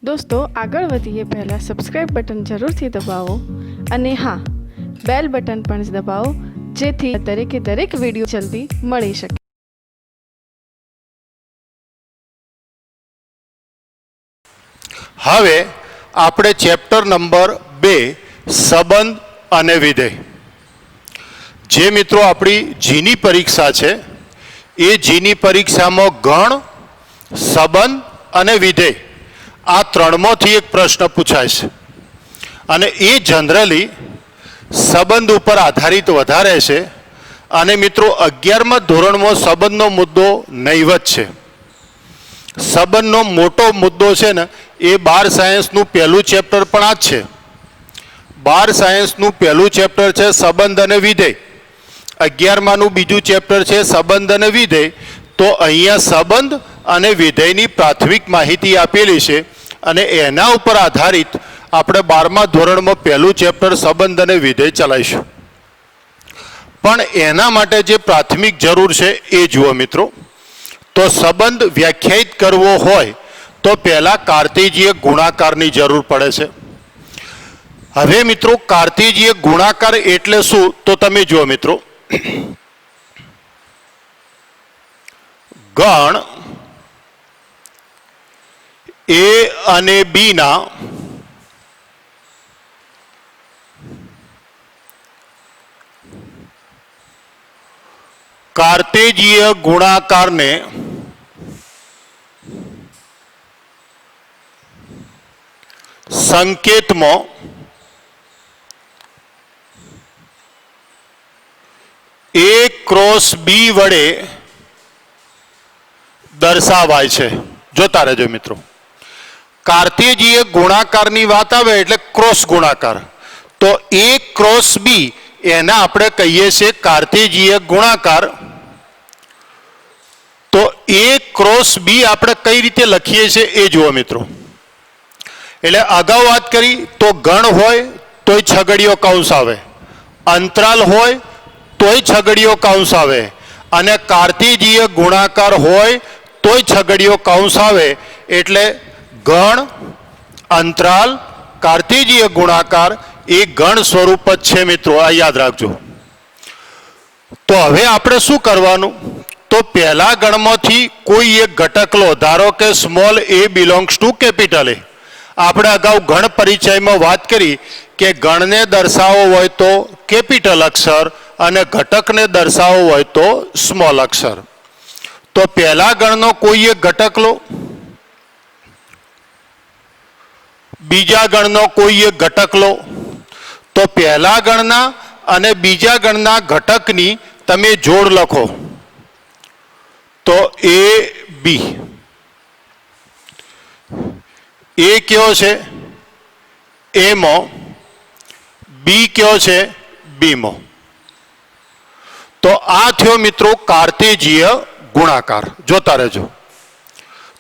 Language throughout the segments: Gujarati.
दोस्तों આગળ વધીએ પહેલાં સબસ્ક્રાઇબ બટન જરૂરથી દબાવો અને હા બેલ બટન પણ દબાવો જેથી દરેક વિડીયો જલ્દી મળી શકે। હવે આપણે ચેપ્ટર નંબર 2 સંબંધ અને વિધેય જે મિત્રો આપણી જીની પરીક્ષા છે એ જીની પરીક્ષામાં ગણ સંબંધ અને વિધેય આ ત્રણમાંથી એક પ્રશ્ન પૂછાય છે અને એ જનરલી સંબંધ ઉપર આધારિત વધારે છે અને મિત્રો 11મા ધોરણમાં સંબંધનો મુદ્દો નહીવત છે। સંબંધનો મોટો મુદ્દો છે ને એ 12 સાયન્સનું પહેલું ચેપ્ટર પણ આ જ છે। 12 સાયન્સનું પહેલું ચેપ્ટર છે સંબંધ અને વિધેય, 11માનું બીજું ચેપ્ટર છે સંબંધ અને વિધેય। તો અહીંયા સંબંધ અને વિધેયની પ્રાથમિક માહિતી આપેલી છે અને એના ઉપર આધારિત આપણે 12મા ધોરણમાં પહેલું ચેપ્ટર સંબંધ અને વિધેય ચલાવીશું। પણ એના માટે જે પ્રાથમિક જરૂર છે એ જુઓ મિત્રો। તો સંબંધ વ્યાખ્યાયિત કરવો હોય તો પહેલા કાર્તેજીય ગુણાકારની જરૂર પડે છે। હવે મિત્રો કાર્તેજીય ગુણાકાર એટલે શું તો તમે જુઓ મિત્રો, ગણ એ અને બી ના કાર્તેજીય ગુણાકારને સંકેતમાં A ક્રોસ બી વડે દર્શાવાય છે। જોતા રહેજો મિત્રો, કાર્તેજીય ગુણાકારની વાત આવે એટલે ક્રોસ ગુણાકાર, તો A ક્રોસ બી એના આપણે કહીએ છીએ કાર્તેજીય ગુણાકાર। તો A ક્રોસ બી આપણે કઈ રીતે લખીએ છીએ એ જુઓ મિત્રો। એટલે અગાઉ વાત કરી તો ગણ હોય તોય છગડીયો કૌંસ આવે, અંતરાલ હોય તોય છગડીયો કૌંસ આવે અને કાર્તેજીય ગુણાકાર હોય તોય છગડીયો કૌંસ આવે। એટલે ગણ અંતરાલ કાર્તેજીય ગુણાકાર એ ગણ સ્વરૂપ જ છે મિત્રો, આ યાદ રાખજો। તો હવે આપણે શું કરવાનું, તો પહેલા ગણમાંથી કોઈ એક ઘટક લો, ધારો કે small a belongs to capital A। આપણે અગાઉ ગણ પરિચયમાં વાત કરી કે ગણને દર્શાવવો હોય તો કેપિટલ અક્ષર અને ઘટકને દર્શાવવો હોય તો સ્મોલ અક્ષર। તો પહેલા ગણનો કોઈ એક ઘટક લો, બીજા ગણનો કોઈ એક ઘટક લો, તો પહેલા ગણના અને બીજા ગણના ઘટકની તમે જોડ લખો તો એ બી। એ કયો છે એ માં, બી કયો છે બી માં। તો આ થયો મિત્રો કાર્તેજીય ગુણાકાર। જોતા રહેજો।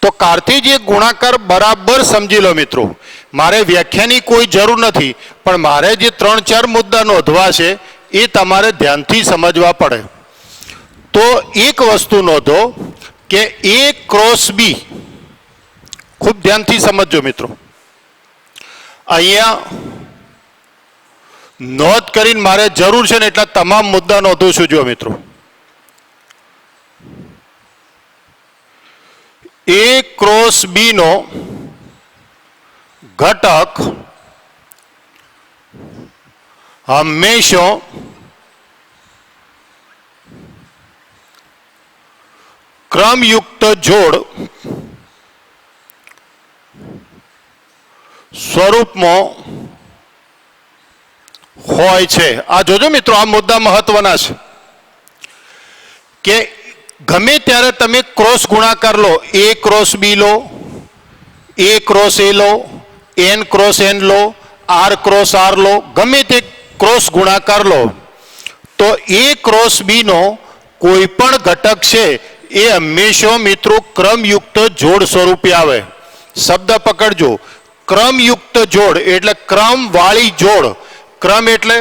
તો કાર્તેજીય ગુણાકાર બરાબર સમજી લો મિત્રો, મારે વ્યાખ્યાની કોઈ જરૂર નથી પણ મારે જે 3-4 મુદ્દા નોંધવા છે એ તમારે ધ્યાનથી સમજવા પડે। તો એક વસ્તુ નોંધો કે A ક્રોસ બી, ખૂબ ધ્યાનથી સમજજો મિત્રો। અહીંયા નોંધ કરીને મારે જરૂર છે ને એટલા તમામ મુદ્દા નોંધું છું। જો મિત્રો, A ક્રોસ બી નો ઘટક હંમેશા ક્રમયુક્ત જોડ સ્વરૂપમાં હોય છે। આ જોજો મિત્રો, આ મુદ્દા મહત્વના છે કે ગમે ત્યારે તમે ક્રોસ ગુણાકાર લો, A ક્રોસ બી લો, A ક્રોસ A લો, N ક્રોસ N લો, R ક્રોસ R લો, ગમે તે ક્રોસ ગુણાકાર લો તો A ક્રોસ બી નો કોઈ પણ ઘટક છે એ હંમેશા મિત્રો ક્રમયુક્ત જોડ સ્વરૂપે આવે। શબ્દ પકડજો, ક્રમયુક્ત જોડ એટલે ક્રમવાળી જોડ। ક્રમ એટલે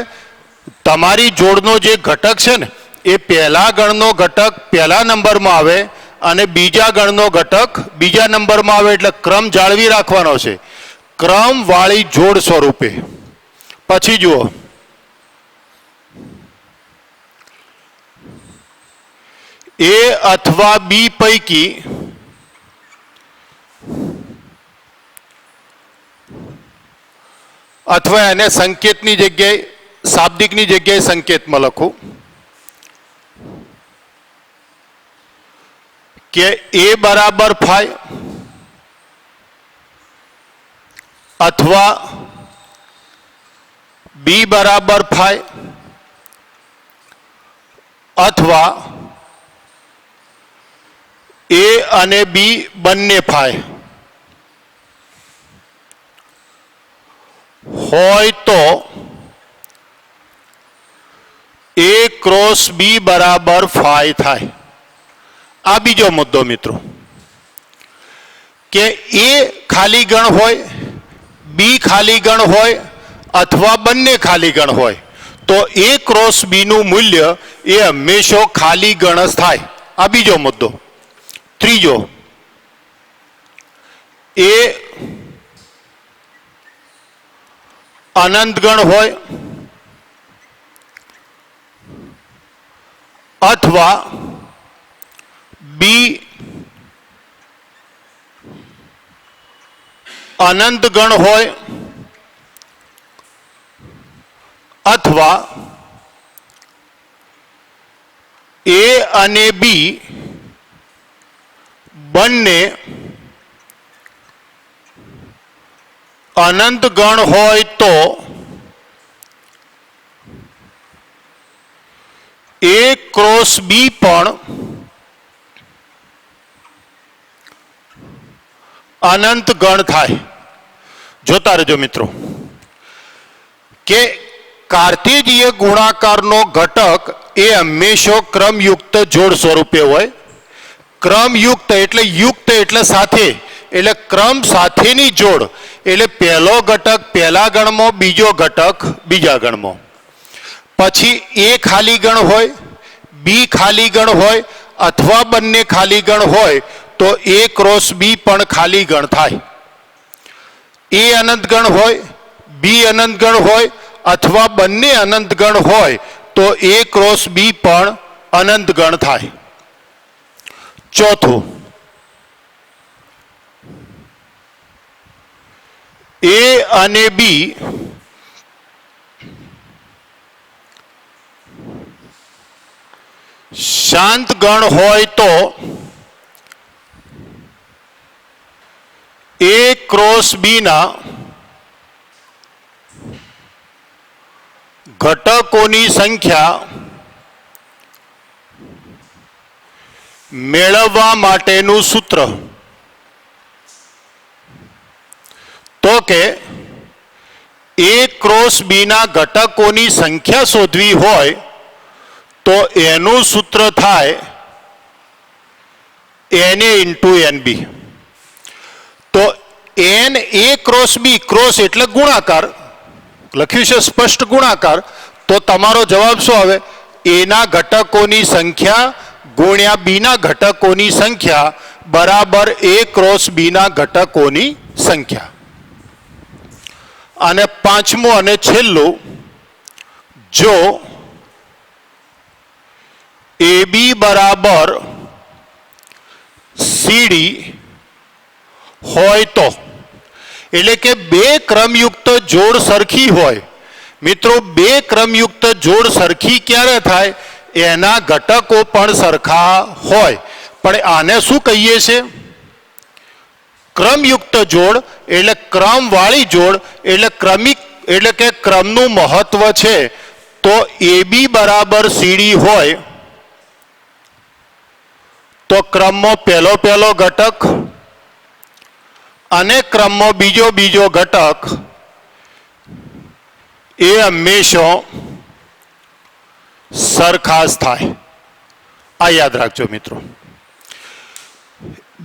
તમારી જોડનો જે ઘટક છે ને એ પહેલા ગણનો ઘટક પહેલા નંબરમાં આવે અને બીજા ગણનો ઘટક બીજા નંબરમાં આવે એટલે ક્રમ જાળવી રાખવાનો છે, ક્રમવાળી જોડ સ્વરૂપે. પછી જુઓ, એ અથવા બી પૈકી અથવા એને સંકેતની જગ્યાએ શાબ્દિકની જગ્યાએ સંકેતમાં લખું કે એ બરાબર 5 અથવા બી બરાબર 5 અથવા એ અને બી બંને 5 હોય તો એ ક્રોસ બી બરાબર 5 થાય. આ બીજો મુદ્દો મિત્રો, કે એ ખાલી ગણ હોય, બી ખાલી ગણ હોય અથવા બંને ખાલી ગણ હોય તો એ ક્રોસ બી નું મૂલ્ય એ હંમેશા ખાલી ગણ જ થાય. આ બીજો મુદ્દો. ત્રીજો, એ અનંત ગણ હોય અથવા બી અનંત ગણ હોય અથવા એ અને બી બંને અનંત ગણ હોય તો એ ક્રોસ બી પણ અનંત ગણ થાય. જોતા રહેજો મિત્રો કે કાર્તેજીય ગુણાકારનો ઘટક એ હંમેશા ક્રમયુક્ત જોડ સ્વરૂપે હોય. ક્રમયુક્ત એટલે યુક્ત એટલે સાથે, એટલે ક્રમ સાથેની જોડ. એટલે પહેલો ઘટક પહેલા ગણમાં, બીજો ઘટક બીજા ગણમાં. પછી એ ખાલી ગણ હોય, બી ખાલી ગણ હોય અથવા બંને ખાલી ગણ હોય તો એ ક્રોસ બી પણ ખાલી ગણ થાય. એ અનંત ગણ હોય, બી અનંત ગણ હોય અથવા બંને અનંત ગણ હોય તો એ ક્રોસ બી પણ અનંત ગણ થાય. ચોથું, એ અને બી શાંત ગણ હોય તો એ ક્રોસ બી ના ઘટકોની સંખ્યા મેળવવા માટેનું સૂત્ર. તો કે એ ક્રોસ બી ના ઘટકોની સંખ્યા શોધવી હોય તો એનું સૂત્ર થાય Na ઇન્ટુ NB. તો એન એ ક્રોસ બી, ક્રોસ એટલે ગુણાકાર, લખ્યું છે સ્પષ્ટ ગુણાકાર, તો તમારો જવાબ શું આવે? એના ઘટકોની સંખ્યા ગુણ્યા બીના ઘટકોની સંખ્યા બરાબર એ ક્રોસ બીના ઘટકોની સંખ્યા. અને પાંચમું અને છેલ્લું, જો AB બરાબર CD હોય તો, એટલે કે બે ક્રમયુક્ત જોડ સરખી હોય. મિત્રો, બે ક્રમયુક્ત જોડ સરખી ક્યારે થાય? એના ઘટકો પણ સરખા હોય. પણ આને શું કહીએ છે? ક્રમયુક્ત જોડ એટલે ક્રમવાળી જોડ, એટલે ક્રમિક, એટલે કે ક્રમનું મહત્વ છે. તો AB બરાબર CD હોય તો ક્રમમાં પહેલો ઘટક અને ક્રમમાં બીજો ઘટક એ હંમેશા સરખા જ થાય. આ યાદ રાખજો મિત્રો.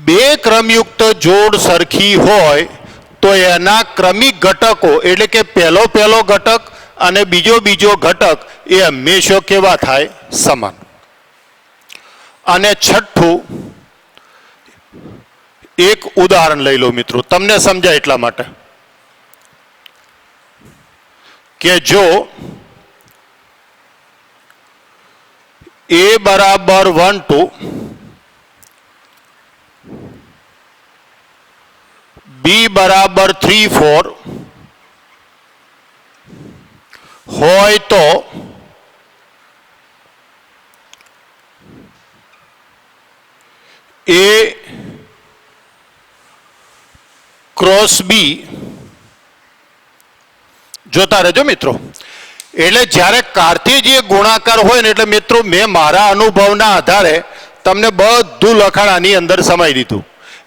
બે ક્રમયુક્ત જોડ સરખી હોય તો એના ક્રમિક ઘટકો એટલે કે પહેલો ઘટક અને બીજો ઘટક એ હંમેશા કેવા થાય? સમાન. અને છઠ્ઠું, એક ઉદાહરણ લઈ લો મિત્રો, તમને સમજાય એટલા માટે કે જો a બરાબર 1 2 b બરાબર 3 4 હોય તો a ક્રોસ b જોતા રહેજો મિત્રો. એટલે જ્યારે કાર્તેજીય ગુણાકાર હોય ને, એટલે મિત્રો મેં મારા અનુભવના આધારે તમને બધું લખાણ આની અંદર સમાઈ દીધું.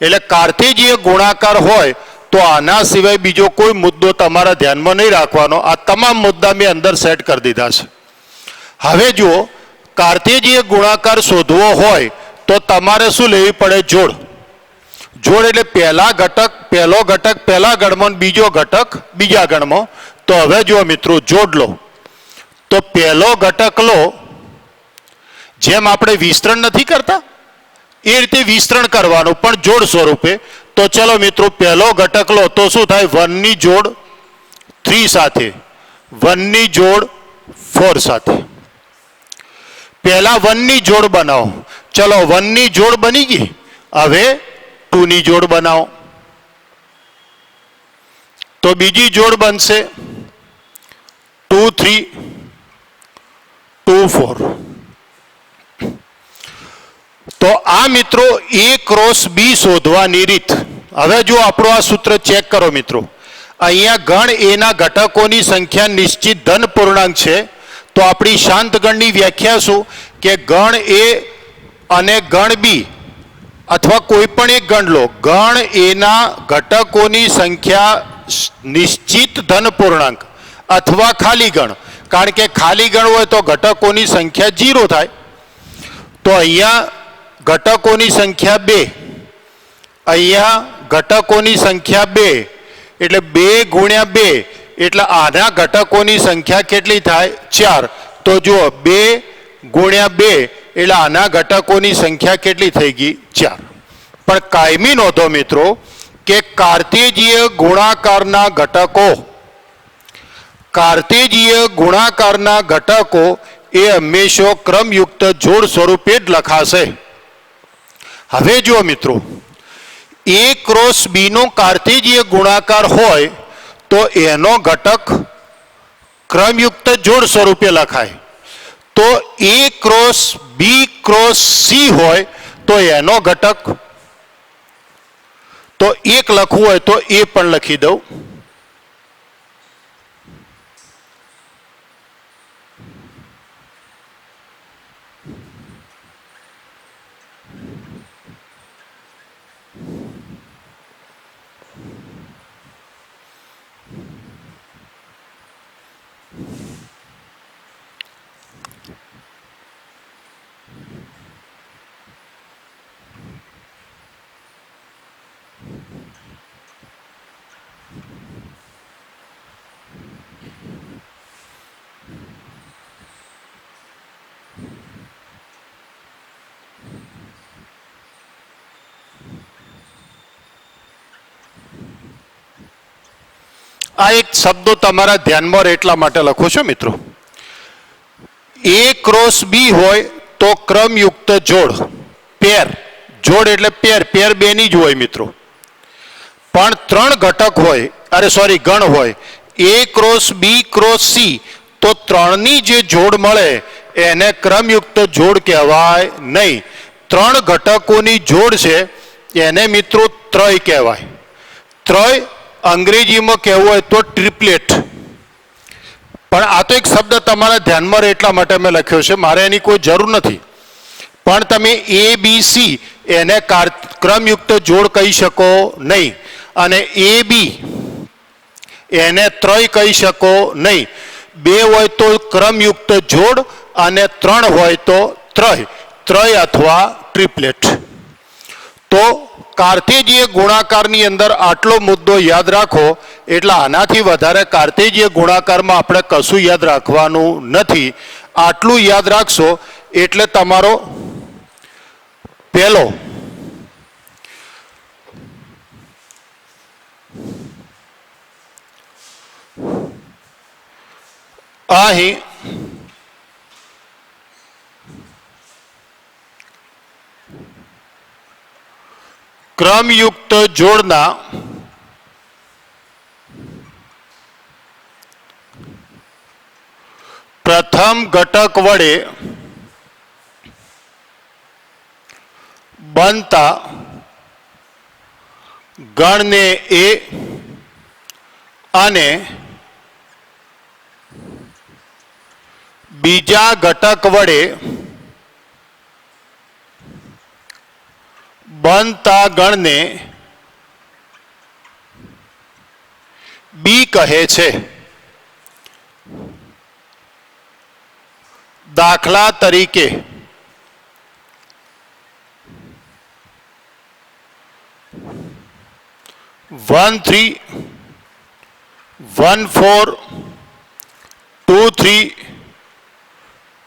એટલે કાર્તેજીય ગુણાકાર હોય તો આના સિવાય બીજો કોઈ મુદ્દો તમારા ધ્યાનમાં નહીં રાખવાનો. આ તમામ મુદ્દા મેં અંદર સેટ કરી દીધા છે. હવે જુઓ, કાર્તેજીય ગુણાકાર શોધવો હોય તો તમારે શું લેવી પડે? જોડ. જોડ એટલે પહેલો ઘટક પહેલા ગણમાં, બીજો ઘટક બીજા ગણમાં. તો હવે જુઓ મિત્રો, જોડ લો તો પહેલો ઘટક લો, જેમ આપણે વિસ્તરણ નથી કરતા એ રીતે વિસ્તરણ કરવાનું, પણ જોડ સ્વરૂપે. તો ચલો મિત્રો, પહેલો ઘટક લો તો શું થાય? 1 ની જોડ 3 સાથે, 1 ની જોડ 4 સાથે. પહેલા 1 ની જોડ બનાવો. ચલો 1 ની જોડ બની ગઈ. હવે 2 ની જોડ બનાવો તો બીજી જોડ બનશે 2 3 2 4. તો આ મિત્રો a ક્રોસ b શોધવાની રીત. હવે જો આપણું આ સૂત્ર ચેક કરો મિત્રો, અહીંયા ગણ a ના ઘટકોની સંખ્યા નિશ્ચિત ધન પૂર્ણાંક છે. તો આપણી શાંત ગણની વ્યાખ્યા શું? કે ગણ a અને ગણ b અથવા કોઈ પણ એક ગણ લો, ગણ a ના ઘટકોની સંખ્યા નિશ્ચિત ધન પૂર્ણાંક અથવા ખાલી ગણ. કારણ કે ખાલી ગણ હોય તો ઘટકોની સંખ્યા 0 થાય. તો અહીંયા ઘટકોની સંખ્યા 2, અહીંયા ઘટકોની સંખ્યા 2, એટલે 2 ગુણ્યા 2 એટલે આના ઘટકોની સંખ્યા કેટલી થાય? 4. તો જુઓ 2 ગુણ્યા 2 એટલે આના ઘટકોની સંખ્યા કેટલી થઈ ગઈ? 4. પણ કાયમી નોંધો મિત્રો કે કાર્તેજીય ગુણાકારના ઘટકો એ હંમેશા ક્રમયુક્ત જોડ સ્વરૂપે જ લખાશે. હવે જુઓ મિત્રો, a ક્રોસ b નો કાર્તેજીય ગુણાકાર હોય તો એનો ઘટક ક્રમયુક્ત જોડ સ્વરૂપે લખાય. તો a cross b cross c હોય તો એનો ઘટક તો 1 લખવું હોય તો એ પણ લખી દઉં. આ એક શબ્દો તમારા ધ્યાનમાં રહે એટલા માટે લખો છો મિત્રો. a ક્રોસ b હોય તો ક્રમયુક્ત જોડ, પેર. જોડ એટલે પેર, પેર 2 ની જ હોય મિત્રો. પણ 3 ઘટક હોય, ગણ હોય, a cross b cross c, તો 3 ની જે જોડ મળે એને ક્રમયુક્ત જોડ કહેવાય નહીં. 3 ઘટકોની જોડ છે એને મિત્રો ત્રય કહેવાય. ત્રય અંગ્રેજીમાં કહેવું હોય તો ટ્રિપલેટ. પણ આ તો એક શબ્દ તમારા ધ્યાનમાં રહે એટલા માટે મેં લખ્યો છે, મારે એની કોઈ જરૂર નથી. પણ તમે a b c એને ક્રમયુક્ત જોડ કહી શકો નહીં, અને a b એને ત્રય કહી શકો નહીં. 2 હોય તો ક્રમયુક્ત જોડ અને 3 હોય તો ત્રય અથવા ટ્રિપલેટ. તો કાર્તેજીય ગુણાકારની અંદર આટલો મુદ્દો યાદ રાખો. એટલે આનાથી વધારે કાર્તેજીય ગુણાકારમાં આપણે કશું યાદ રાખવાનું નથી. આટલું યાદ રાખશો એટલે તમારો પહેલો અહીં ક્રમયુક્ત જોડના પ્રથમ ઘટક વડે બનતા ગણને એ અને બીજા ઘટક વડે બનતા ગણને બી કહે છે. દાખલા તરીકે 1 3 1 4 2 3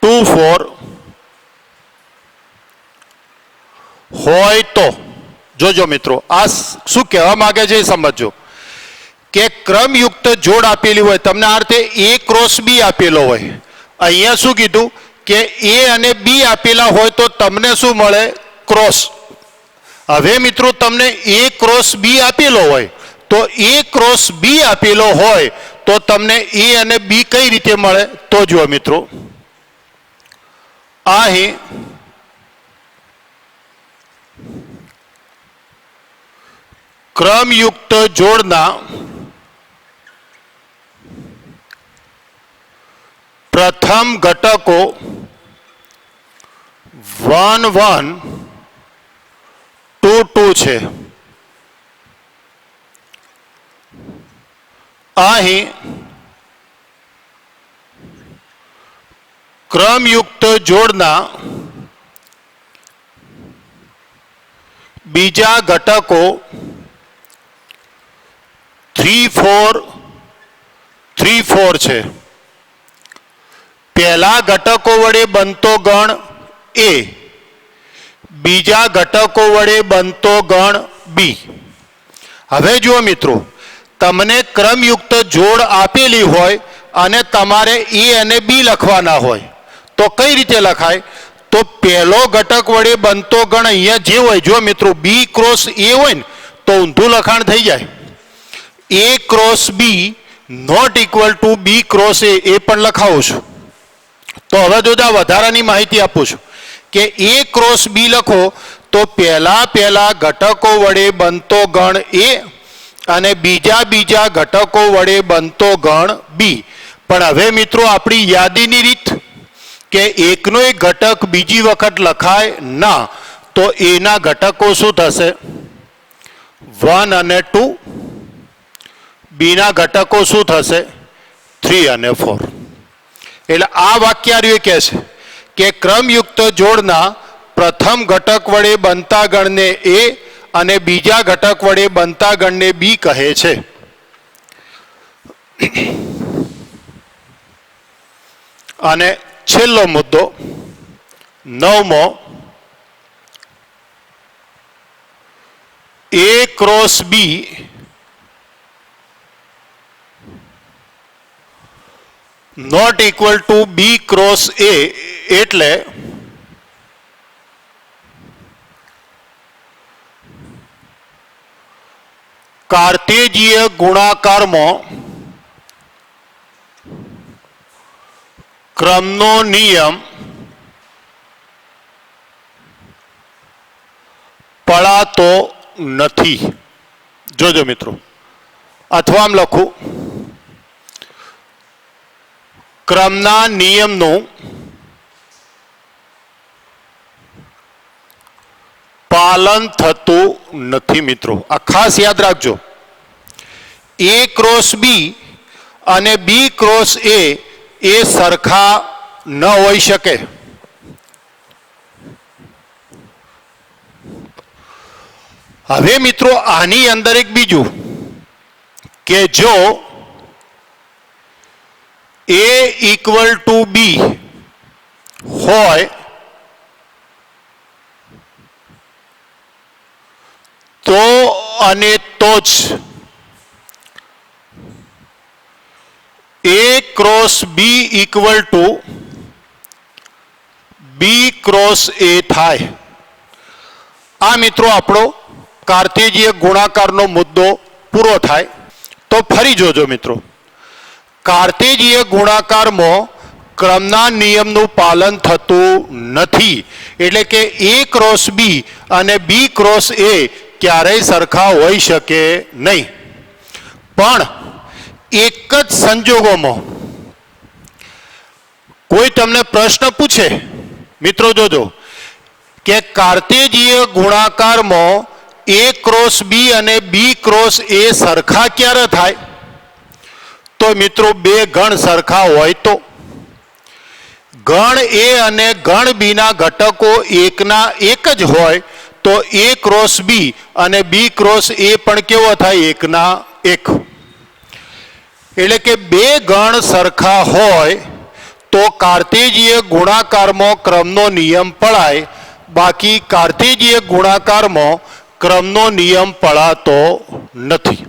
2 4 હોય તો જોજો મિત્રો, આ શું કહેવા માંગે છે એ સમજો કે ક્રમયુક્ત જોડ આપેલી હોય, તમને આ રીતે એ ક્રોસ બી આપેલો હોય, અહીંયા શું કીધું કે એ અને બી આપેલા હોય તો તમને શું મળે? ક્રોસ. હવે મિત્રો તમને એ ક્રોસ બી આપેલો હોય તો એ ક્રોસ બી આપેલો હોય તો તમને એ અને બી કઈ રીતે મળે? તો જુઓ મિત્રો, અહીં ક્રમયુક્ત જોડના પ્રથમ ઘટકો 1 1 2 2 છે. અહીં ક્રમયુક્ત જોડના બીજા ઘટકો 3 4 3 4 છે. પહેલા ઘટકો વડે બનતો ગણ એ, બીજા ઘટકો વડે બનતો ગણ બી. હવે જુઓ મિત્રો, તમને ક્રમયુક્ત જોડ આપેલી હોય અને તમારે એ અને બી લખવાના હોય તો કઈ રીતે લખાય? તો પહેલો ઘટક વડે બનતો ગણ અહીંયા જે હોય, જો મિત્રો બી ક્રોસ એ હોય ને તો ઊંધું લખાણ થઈ જાય. A cross B not equal to B cross A પણ લખાવું છું. તો હવે જો વધારાની માહિતી આપું છું કે એ ક્રોસ બી લખો તો પહેલા ઘટકો વડે બનતો ગણ એ અને બીજા ઘટકો વડે બનતો ગણ બી. પણ હવે મિત્રો આપણી યાદીની રીત કે એકનો એક ઘટક બીજી વખત લખાય ના, તો એના ઘટકો શું થશે? 1 અને 2. બીના ઘટકો શું થશે? 3 અને 4. એટલે આ વાક્યાર્ય કહે છે કે ક્રમયુક્ત જોડના પ્રથમ ઘટક વડે બનતા ગણને એ અને બીજા ઘટક વડે બનતા ગણને બી કહે છે. અને છેલ્લો મુદ્દો 9મો, A cross B not equal to B cross A, એટલે કાર્તેજીય ગુણાકારમાં ક્રમનો નિયમ પડાતો નથી. જોજો મિત્રો, અથવા આમ લખું, ક્રમના નિયમનું પાલન થતું નથી. મિત્રો આ ખાસ યાદ રાખજો, એ ક્રોસ બી અને બી ક્રોસ એ સરખા ન હોઈ શકે. હવે મિત્રો આની અંદર એક બીજું કે જો એ ઇક્વલ ટુ બી હોય તો અને તો જ A cross B equal to B cross A થાય. આ મિત્રો આપણો કાર્તેજીય ગુણાકારનો મુદ્દો પૂરો થાય. તો ફરી જોજો મિત્રો, કાર્તેજીય ગુણાકારમાં ક્રમના નિયમનું પાલન થતું નથી. એટલે કે A ક્રોસ બી અને બી ક્રોસ એ ક્યારેય સરખા હોઈ શકે નહીં. પણ એક જ સંજોગોમાં કોઈ તમને પ્રશ્ન પૂછે, મિત્રો જોજો, કે કાર્તેજીય ગુણાકારમાં A ક્રોસ બી અને બી ક્રોસ એ સરખા ક્યારે થાય? તો મિત્રો બે ગણ સરખા હોય તો. ગણ એ અને ગણ બી ના ઘટકો એકના એક જ હોય તો A ક્રોસ બી અને બી ક્રોસ એ પણ કેવો થાય? એકના એક. એટલે કે બે ગણ સરખા હોય તો કાર્તેજીય ગુણાકારમાં ક્રમનો નિયમ પળાય, બાકી કાર્તેજીય ગુણાકારમાં ક્રમનો નિયમ પળાતો નથી.